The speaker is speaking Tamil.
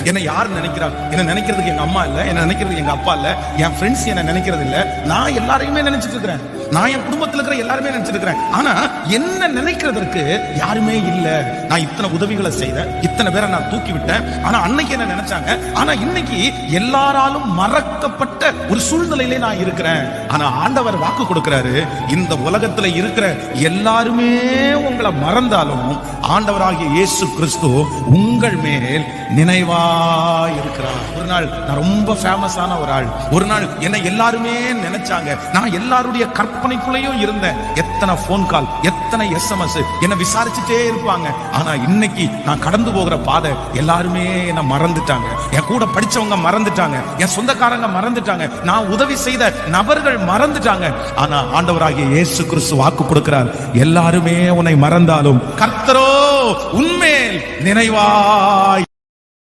என்ன யார் நினைக்கிறார்? என்ன நினைக்கிறதுக்கு எங்க அம்மா இல்ல, என்ன நினைக்கிறதுக்கு எங்க அப்பா இல்ல, என் ஃப்ரெண்ட்ஸ் என்ன நினைக்கிறது இல்ல. நான் எல்லாரையுமே நினைச்சிட்டு இருக்கிறேன், நான் என் குடும்பத்தில் இருக்கிற எல்லாருமே நினைச்சிட்டு இருக்கிறேன். ஆனா என்ன நினைக்கிறதற்கு யாருமே இல்ல. நான் இத்தனை உதவிகளை செய்தேன், இத்தனை பேரை நான் தூக்கி விட்டேன். ஆனா அன்னைக்கு என்ன நினைச்சாங்க? ஆனா இன்னைக்கு எல்லாராலும் மறக்கப்பட்ட ஒரு சூழ்நிலையிலே நான் இருக்கிறேன். ஆனா ஆண்டவர் வாக்கு கொடுக்கிறாரு, இந்த உலகத்துல இருக்கிற எல்லாருமே உங்களை மறந்தாலும் ஆண்டவராகிய இயேசு கிறிஸ்து உங்கள் மேல் நினைவா இருக்கிறார். ஒரு நாள் நான் ரொம்ப ஃபேமஸான ஒரு ஆள். ஒரு நாள் என்னை எல்லாருமே நினைச்சாங்க, நான் எல்லாருடைய கற்பனைக்குள்ளேயும் இருந்தேன். எத்தனை போன் கால், எத்தனை SMS என்ன விசாரிச்சுட்டே இருப்பாங்க. ஆனா இன்னைக்கு நான் கடந்து போகிற பாதை எல்லாருமே என்ன மறந்துட்டாங்க. என் கூட படிச்சவங்க மறந்துட்டாங்க, என் சொந்தக்காரங்க மறந்துட்டாங்க, நான் உதவி செய்த நபர்கள் மறந்துட்டாங்க. ஆனா ஆண்டவராகிய இயேசு கிறிஸ்து வாக்கு கொடுக்கிறார், எல்லாருமே உன்னை மறந்தாலும் கர்த்தரோ உன்மேல் நினைவாய்